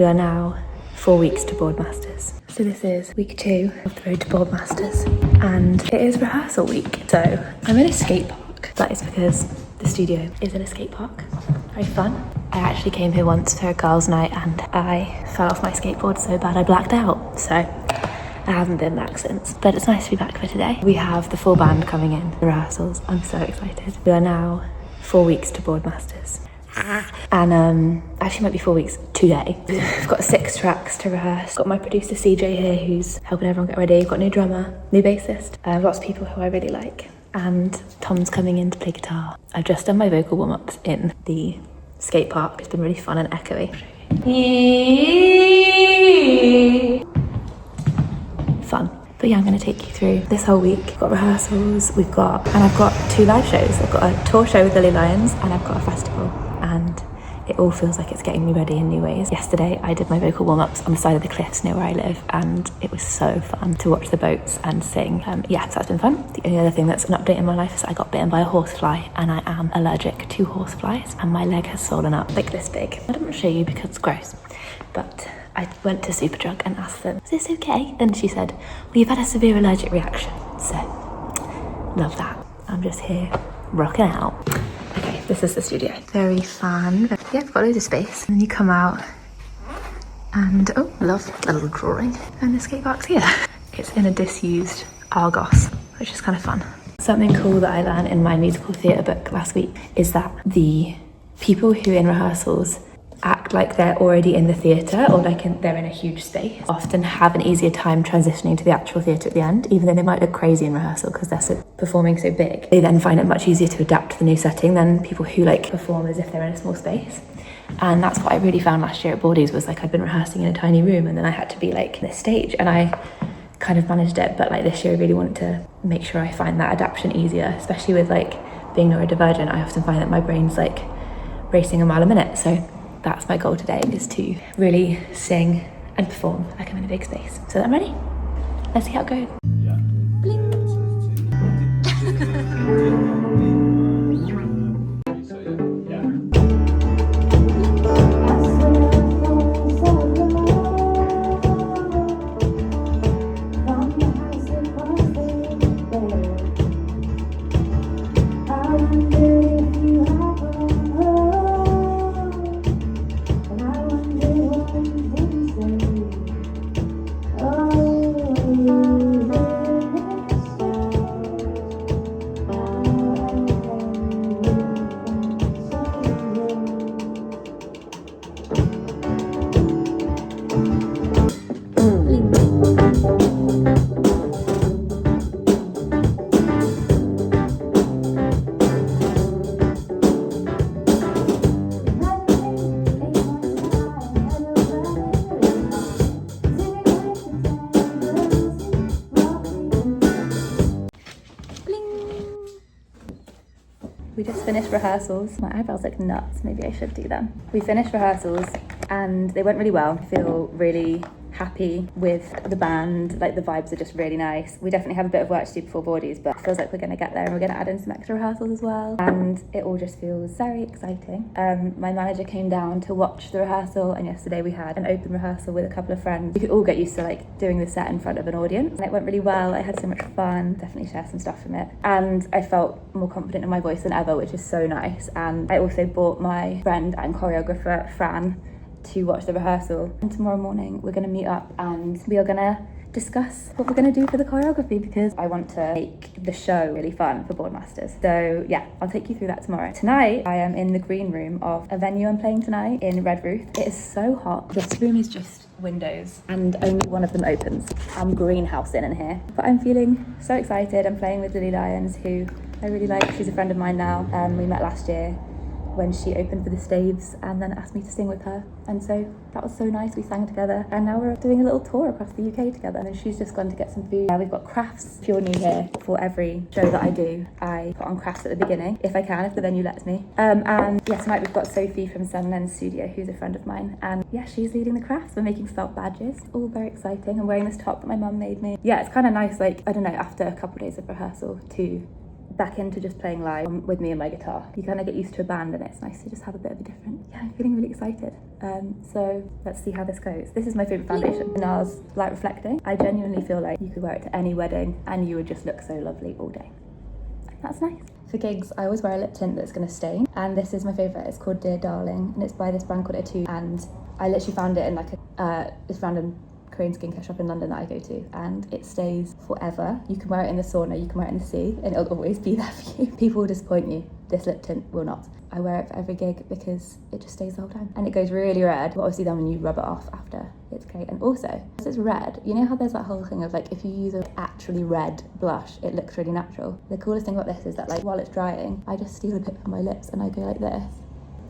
We are now 4 weeks to boardmasters. So this is week 2 of the road to boardmasters, and it is rehearsal week. So I'm in a skate park. That is because the studio is in a skate park. Very fun. I actually came here once for a girls' night and I fell off my skateboard so bad I blacked out. So I haven't been back since, but it's nice to be back for today. We have the full band coming in, the rehearsals. I'm so excited. We are now 4 weeks to boardmasters. And actually might be 4 weeks today. We've got 6 tracks to rehearse. Got my producer CJ here who's helping everyone get ready. Got a new drummer, new bassist, lots of people who I really like. And Tom's coming in to play guitar. I've just done my vocal warm-ups in the skate park. It's been really fun and echoey. Fun. But yeah, I'm going to take you through this whole week. We've got rehearsals, and I've got 2 live shows. I've got a tour show with Lily Lions and I've got a festival. And it all feels like it's getting me ready in new ways. Yesterday, I did my vocal warm-ups on the side of the cliffs near where I live, and it was so fun to watch the boats and sing. Yeah, so that's been fun. The only other thing that's an update in my life is I got bitten by a horsefly, and I am allergic to horseflies, and my leg has swollen up like this big. I don't want to show you because it's gross, but I went to Superdrug and asked them, is this okay? And she said, well, you've had a severe allergic reaction. So, love that. I'm just here rocking out. Okay, this is the studio. Very fun. Yeah, I've got loads of space. And then you come out and, oh, love a little drawing. And the skate park's here. It's in a disused Argos, which is kind of fun. Something cool that I learned in my musical theatre book last week is that the people who in rehearsals act like they're already in the theatre or like they're in a huge space often have an easier time transitioning to the actual theatre at the end, even though they might look crazy in rehearsal because they're performing so big. They then find it much easier to adapt to the new setting than people who like perform as if they're in a small space. And that's what I really found last year at Boardies, was like I'd been rehearsing in a tiny room and then I had to be like this stage, and I kind of managed it. But like this year I really wanted to make sure I find that adaptation easier, especially with like being neurodivergent. I often find that my brain's like racing a mile a minute. So that's my goal today, is to really sing and perform like I'm in a big space. So I'm ready. Let's see how it goes. Yeah. Bling. We just finished rehearsals. My eyebrows look nuts. Maybe I should do them. We finished rehearsals and they went really well. I feel really happy with the band. Like the vibes are just really nice. We definitely have a bit of work to do before Boardies, but it feels like we're going to get there, and we're going to add in some extra rehearsals as well. And it all just feels very exciting. My manager came down to watch the rehearsal, and yesterday we had an open rehearsal with a couple of friends. We could all get used to like doing the set in front of an audience, and it went really well. I had so much fun. Definitely share some stuff from it, and I felt more confident in my voice than ever, which is so nice. And I also brought my friend and choreographer Fran to watch the rehearsal, and tomorrow morning we're going to meet up and we are going to discuss what we're going to do for the choreography, because I want to make the show really fun for boardmasters. So yeah, I'll take you through that tomorrow. Tonight I am in the green room of a venue I'm playing tonight in Red Roof. It is so hot. This room is just windows and only one of them opens. I'm greenhousing in here, but I'm feeling so excited. I'm playing with Lily Lions, who I really like. She's a friend of mine now. We met last year when she opened for the Staves and then asked me to sing with her, and so that was so nice. We sang together and now we're doing a little tour across the UK together, and she's just gone to get some food. We've got crafts. If you're new here, for every show that I do I put on crafts at the beginning, if I can, if the venue lets me. And yeah, tonight we've got Sophie from Sunland Studio, who's a friend of mine, and yeah, she's leading the crafts. We're making felt badges, all very exciting. I'm wearing this top that my mum made me. Yeah, it's kind of nice, like, I don't know, after a couple of days of rehearsal to back into just playing live with me and my guitar. You kind of get used to a band and it's nice to just have a bit of a different, yeah, I'm feeling really excited. So let's see how this goes. This is my favourite foundation, NARS Light Reflecting. I genuinely feel like you could wear it to any wedding and you would just look so lovely all day. That's nice. For gigs, I always wear a lip tint that's going to stain, and this is my favourite. It's called Dear Darling, and it's by this brand called Etude, and I literally found it in like this random Korean skincare shop in London that I go to, and it stays forever. You can wear it in the sauna, you can wear it in the sea, and it'll always be there for you. People will disappoint you. This lip tint will not. I wear it for every gig because it just stays the whole time. And it goes really red, but obviously then when you rub it off after, it's great. And also, because it's red, you know how there's that whole thing of like, if you use an actually red blush, it looks really natural. The coolest thing about this is that like, while it's drying, I just steal a bit from my lips and I go like this.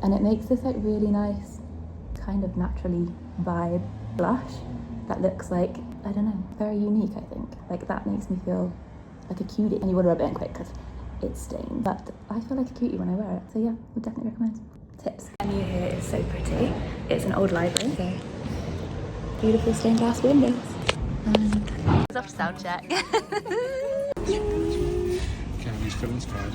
And it makes this like really nice, kind of naturally vibe blush that looks like, I don't know, very unique, I think. Like that makes me feel like a cutie. And you want to rub it in quick because it's stained, but I feel like a cutie when I wear it. So yeah, would definitely recommend. Tips. The venue here is so pretty. It's an old library, so beautiful stained glass windows. And it's off to sound check. Cammy's film's card.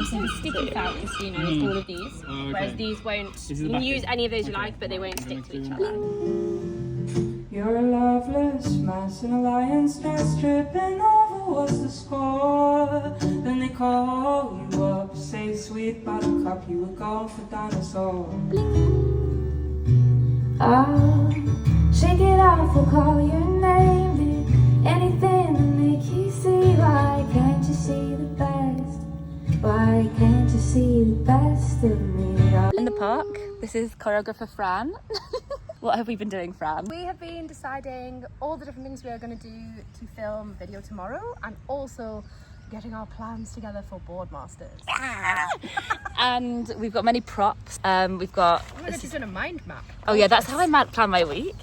So the sticky felt casino is all of these, whereas these won't. You can use any of those you like, but they won't stick to each other. You're a loveless mess in a lion's nest, tripping over what's the score. Then they call you up, say sweet buttercup, you were gone for dinosaur. Oh, shake it off, we'll call your name. Do anything to make you see. Why can't you see the best? Why can't you see the best of me? In the park, this is choreographer Fran. What have we been doing, Fran? We have been deciding all the different things we are going to do to film video tomorrow, and also getting our plans together for boardmasters. And we've got many props. We've got. Oh my god, she's doing a mind map. Oh yeah, that's how I plan my week.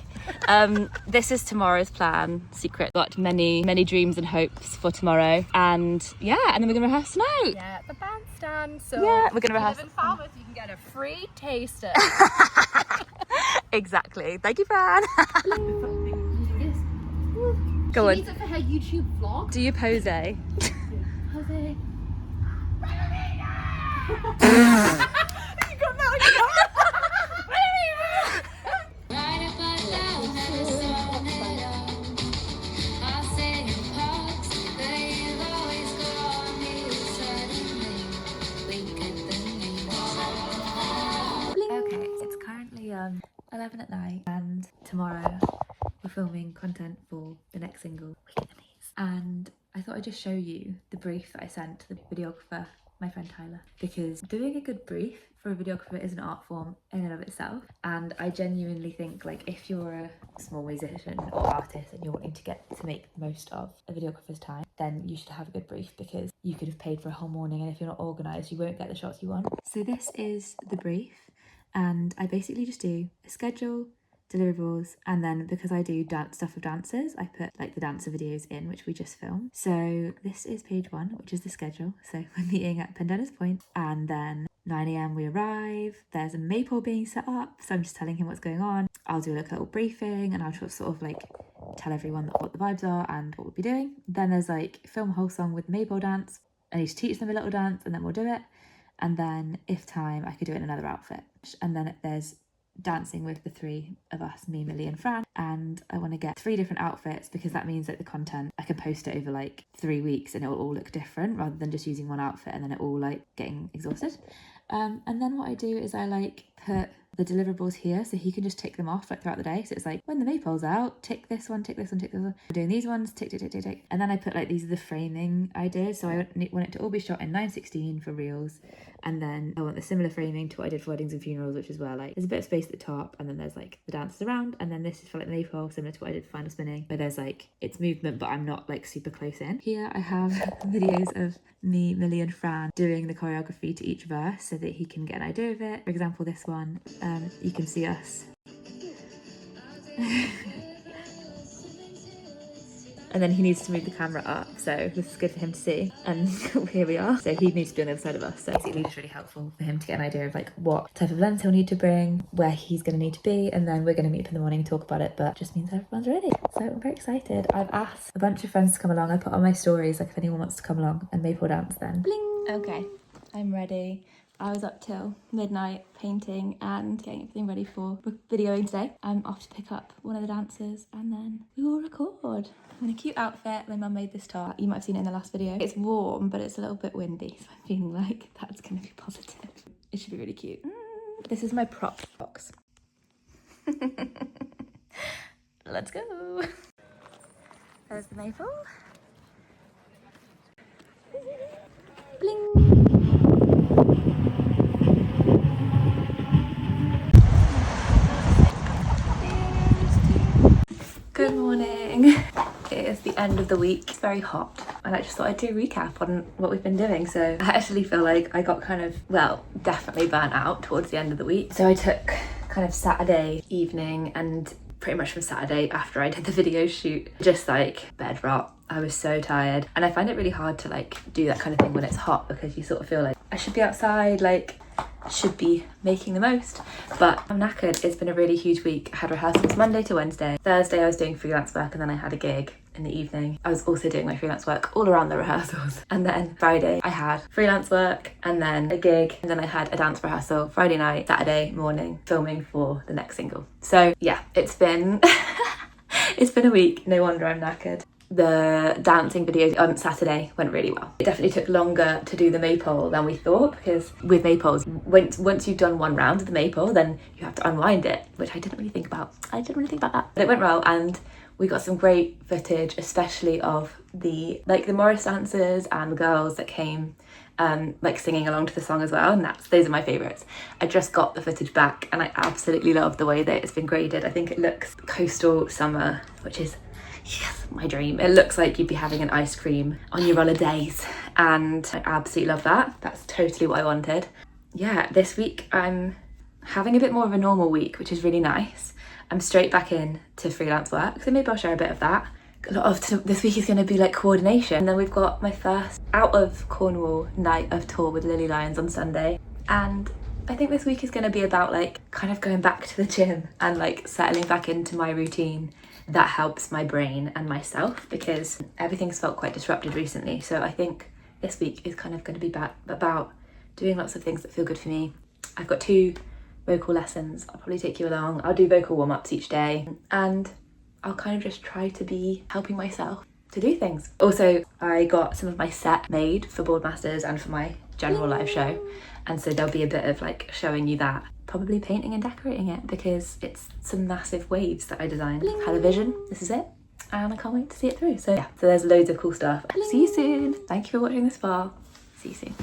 This is tomorrow's plan. Secret. Got many dreams and hopes for tomorrow, and yeah, and then we're gonna rehearse tonight. Yeah, the bandstand. So yeah, we're gonna rehearse. If you live in Falmouth, you can get a free taster. Exactly. Thank you, Fran. Go on. She needs it for her YouTube vlog. Do you pose? Jose. Okay, it's currently 11 at night, and tomorrow we're filming content for the next single, Weak at the Knees. And I thought I'd just show you the brief that I sent to the videographer, my friend Tyler, because doing a good brief for a videographer is an art form in and of itself. And I genuinely think, like, if you're a small musician or artist and you're wanting to get to make the most of a videographer's time, then you should have a good brief, because you could have paid for a whole morning, and if you're not organised, you won't get the shots you want. So this is the brief, and I basically just do a schedule, deliverables, and then because I do dance stuff with dancers, I put like the dancer videos in, which we just filmed. So this is page 1, which is the schedule. So we're meeting at Pendennis Point, and then 9 AM we arrive. There's a maypole being set up, so I'm just telling him what's going on. I'll do a little briefing, and I'll sort of like tell everyone what the vibes are and what we'll be doing. Then there's like film a whole song with the maypole dance. I need to teach them a little dance, and then we'll do it. And then if time, I could do it in another outfit. And then there's dancing with the 3 of us, me, Millie and Fran, and I want to get 3 different outfits, because that means that the content, I can post it over like 3 weeks and it will all look different, rather than just using one outfit and then it all like getting exhausted. And then what I do is I like put the deliverables here, so he can just tick them off like throughout the day. So it's like, when the maypole's out, tick this one, tick this one, tick this one. We're doing these ones, tick, tick, tick, tick, tick. And then I put like, these are the framing I did. So I want it to all be shot in 9:16 for reels. And then I want the similar framing to what I did for weddings and funerals, which is where like there's a bit of space at the top, and then there's like the dancers around, and then this is for like the maypole, similar to what I did for final spinning, where there's like, it's movement, but I'm not like super close in. Here I have videos of me, Millie and Fran doing the choreography to each verse so that he can get an idea of it. For example, this one, you can see us and then he needs to move the camera up, so this is good for him to see. And here we are. So he needs to be on the other side of us. So basically it's really helpful for him to get an idea of like what type of lens he'll need to bring, where he's going to need to be, and then we're going to meet up in the morning and talk about it. But it just means everyone's ready. So I'm very excited. I've asked a bunch of friends to come along. I put on my stories like if anyone wants to come along and maybe we'll dance then. Bling! Okay, I'm ready. I was up till midnight painting and getting everything ready for videoing today. I'm off to pick up one of the dancers and then we will record. I'm in a cute outfit. My mum made this top. You might have seen it in the last video. It's warm, but it's a little bit windy, so I'm feeling like that's gonna be positive. It should be really cute. This is my prop box. Let's go. There's the maple. Bling. Good morning. It is the end of the week. It's very hot and I just thought I'd do a recap on what we've been doing. So I actually feel like I got kind of, well, definitely burnt out towards the end of the week. So I took kind of Saturday evening and pretty much from Saturday after I did the video shoot, just like bed rot. I was so tired and I find it really hard to like do that kind of thing when it's hot because you sort of feel like I should be outside, like should be making the most, but I'm knackered. It's been a really huge week. I had rehearsals Monday to Wednesday. Thursday I was doing freelance work and then I had a gig in the evening. I was also doing my freelance work all around the rehearsals. And then Friday I had freelance work and then a gig and then I had a dance rehearsal Friday night, Saturday morning, filming for the next single. So yeah, it's been it's been a week. No wonder I'm knackered. The dancing video on Saturday went really well. It definitely took longer to do the maypole than we thought because with maypoles, once you've done one round of the maypole, then you have to unwind it, which I didn't really think about. That. But it went well and we got some great footage, especially of the Morris dancers and girls that came like singing along to the song as well, and those are my favourites. I just got the footage back and I absolutely love the way that it's been graded. I think it looks coastal summer, which is yes, my dream. It looks like you'd be having an ice cream on your roller days and I absolutely love that. That's totally what I wanted. Yeah, this week I'm having a bit more of a normal week, which is really nice. I'm straight back in to freelance work, so maybe I'll share a bit of that. A lot of this week is going to be like coordination, and then we've got my first out of Cornwall night of tour with Lily Lions on Sunday, and I think this week is going to be about like kind of going back to the gym and like settling back into my routine that helps my brain and myself because everything's felt quite disrupted recently. So I think this week is kind of going to be about doing lots of things that feel good for me. I've got 2 vocal lessons. I'll probably take you along. I'll do vocal warm-ups each day and I'll kind of just try to be helping myself to do things. Also, I got some of my set made for Boardmasters and for my general live show, and so there'll be a bit of like showing you that, probably painting and decorating it because it's some massive waves that I designed. Had a vision, this is it, and I can't wait to see it through. So yeah, so there's loads of cool stuff. See you soon. Thank you for watching this far. See you soon.